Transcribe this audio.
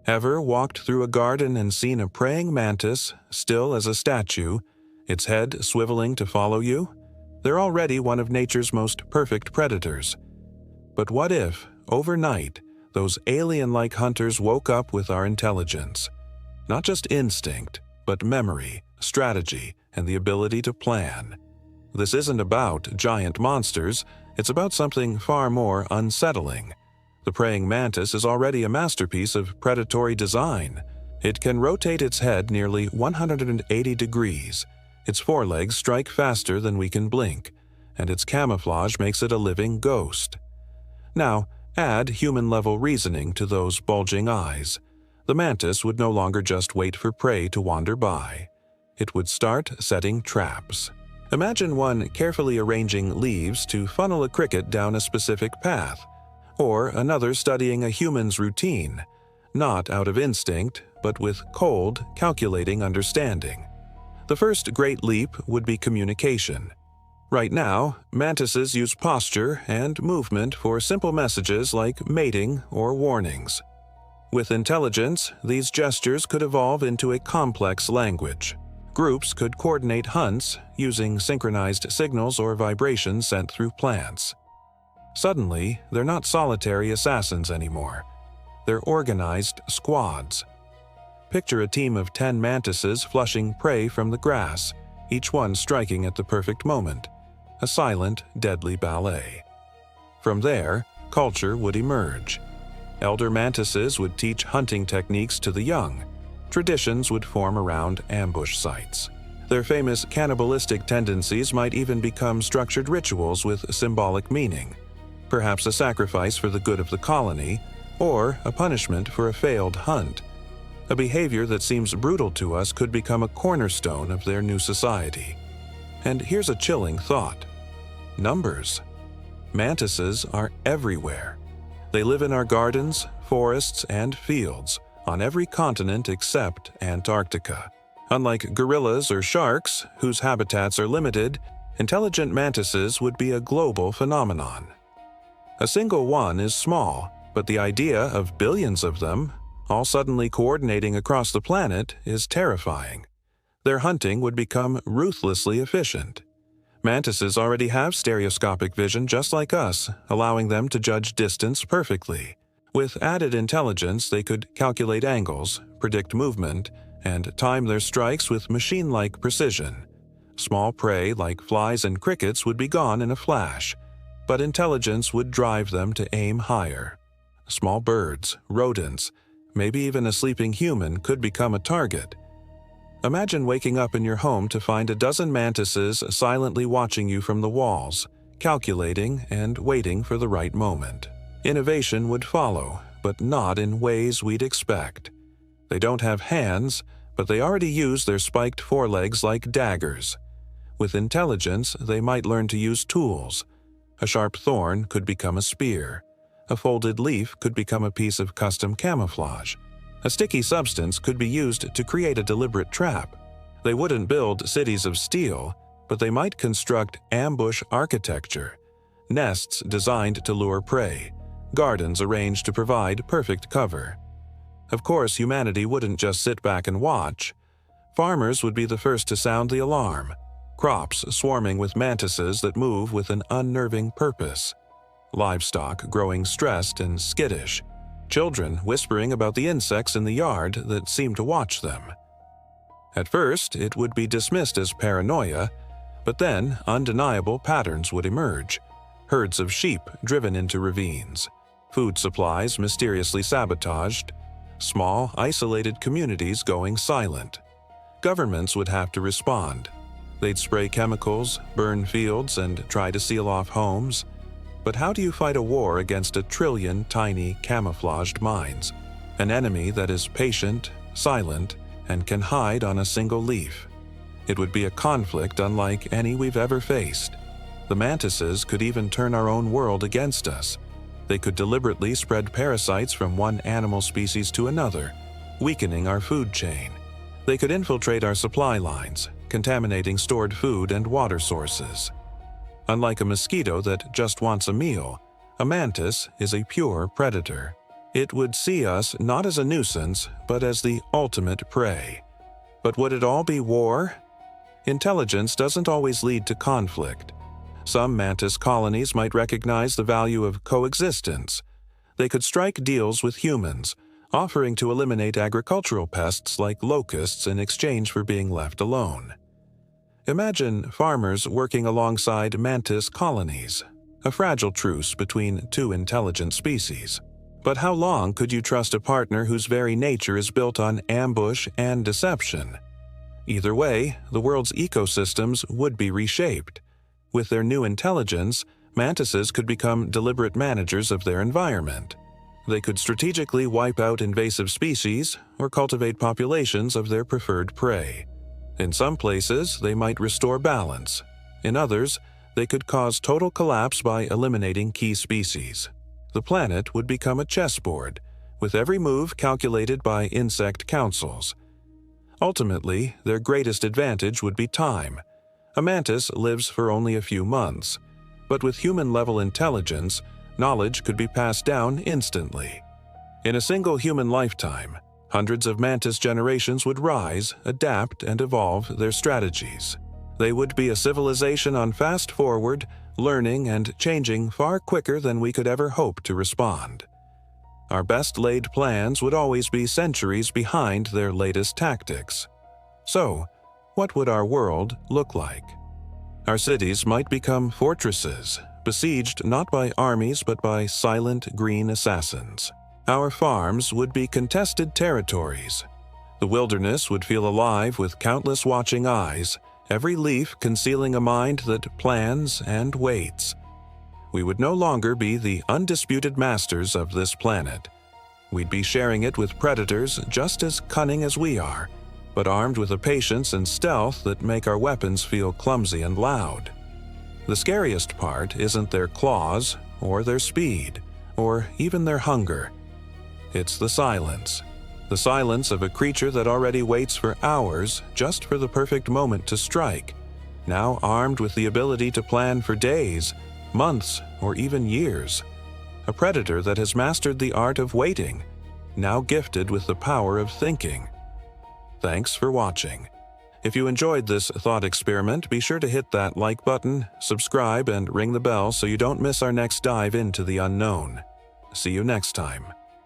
Ever walked through a garden and seen a praying mantis, still as a statue, its head swiveling to follow you? They're already one of nature's most perfect predators. But what if, overnight, those alien-like hunters woke up with our intelligence? Not just instinct, but memory, strategy, and the ability to plan. This isn't about giant monsters, it's about something far more unsettling. The praying mantis is already a masterpiece of predatory design. It can rotate its head nearly 180 degrees. Its forelegs strike faster than we can blink, and its camouflage makes it a living ghost. Now, add human-level reasoning to those bulging eyes. The mantis would no longer just wait for prey to wander by. It would start setting traps. Imagine one carefully arranging leaves to funnel a cricket down a specific path, or another studying a human's routine, not out of instinct, but with cold, calculating understanding. The first great leap would be communication. Right now, mantises use posture and movement for simple messages like mating or warnings. With intelligence, these gestures could evolve into a complex language. Groups could coordinate hunts using synchronized signals or vibrations sent through plants. Suddenly, they're not solitary assassins anymore. They're organized squads. Picture a team of 10 mantises flushing prey from the grass, each one striking at the perfect moment. A silent, deadly ballet. From there, culture would emerge. Elder mantises would teach hunting techniques to the young. Traditions would form around ambush sites. Their famous cannibalistic tendencies might even become structured rituals with symbolic meaning. Perhaps a sacrifice for the good of the colony, or a punishment for a failed hunt. A behavior that seems brutal to us could become a cornerstone of their new society. And here's a chilling thought. Numbers. Mantises are everywhere. They live in our gardens, forests, and fields, on every continent except Antarctica. Unlike gorillas or sharks, whose habitats are limited, intelligent mantises would be a global phenomenon. A single one is small, but the idea of billions of them, all suddenly coordinating across the planet, is terrifying. Their hunting would become ruthlessly efficient. Mantises already have stereoscopic vision just like us, allowing them to judge distance perfectly. With added intelligence, they could calculate angles, predict movement, and time their strikes with machine-like precision. Small prey like flies and crickets would be gone in a flash, but intelligence would drive them to aim higher. Small birds, rodents, maybe even a sleeping human could become a target. Imagine waking up in your home to find a dozen mantises silently watching you from the walls, calculating and waiting for the right moment. Innovation would follow, but not in ways we'd expect. They don't have hands, but they already use their spiked forelegs like daggers. With intelligence, they might learn to use tools. A sharp thorn could become a spear. A folded leaf could become a piece of custom camouflage. A sticky substance could be used to create a deliberate trap. They wouldn't build cities of steel, but they might construct ambush architecture. Nests designed to lure prey. Gardens arranged to provide perfect cover. Of course, humanity wouldn't just sit back and watch. Farmers would be the first to sound the alarm. Crops swarming with mantises that move with an unnerving purpose. Livestock growing stressed and skittish. Children whispering about the insects in the yard that seem to watch them. At first, it would be dismissed as paranoia, but then undeniable patterns would emerge. Herds of sheep driven into ravines. Food supplies mysteriously sabotaged. Small, isolated communities going silent. Governments would have to respond. They'd spray chemicals, burn fields, and try to seal off homes. But how do you fight a war against a trillion tiny, camouflaged minds? An enemy that is patient, silent, and can hide on a single leaf. It would be a conflict unlike any we've ever faced. The mantises could even turn our own world against us. They could deliberately spread parasites from one animal species to another, weakening our food chain. They could infiltrate our supply lines, contaminating stored food and water sources. Unlike a mosquito that just wants a meal, a mantis is a pure predator. It would see us not as a nuisance, but as the ultimate prey. But would it all be war? Intelligence doesn't always lead to conflict. Some mantis colonies might recognize the value of coexistence. They could strike deals with humans, offering to eliminate agricultural pests like locusts in exchange for being left alone. Imagine farmers working alongside mantis colonies, a fragile truce between two intelligent species. But how long could you trust a partner whose very nature is built on ambush and deception? Either way, the world's ecosystems would be reshaped. With their new intelligence, mantises could become deliberate managers of their environment. They could strategically wipe out invasive species or cultivate populations of their preferred prey. In some places, they might restore balance. In others, they could cause total collapse by eliminating key species. The planet would become a chessboard, with every move calculated by insect councils. Ultimately, their greatest advantage would be time. A mantis lives for only a few months, but with human-level intelligence, knowledge could be passed down instantly. In a single human lifetime, hundreds of mantis generations would rise, adapt, and evolve their strategies. They would be a civilization on fast forward, learning and changing far quicker than we could ever hope to respond. Our best-laid plans would always be centuries behind their latest tactics. So, what would our world look like? Our cities might become fortresses, besieged not by armies but by silent green assassins. Our farms would be contested territories. The wilderness would feel alive with countless watching eyes, every leaf concealing a mind that plans and waits. We would no longer be the undisputed masters of this planet. We'd be sharing it with predators just as cunning as we are, but armed with a patience and stealth that make our weapons feel clumsy and loud. The scariest part isn't their claws, or their speed, or even their hunger. It's the silence. The silence of a creature that already waits for hours just for the perfect moment to strike, now armed with the ability to plan for days, months, or even years. A predator that has mastered the art of waiting, now gifted with the power of thinking. Thanks for watching. If you enjoyed this thought experiment, be sure to hit that like button, subscribe, and ring the bell so you don't miss our next dive into the unknown. See you next time.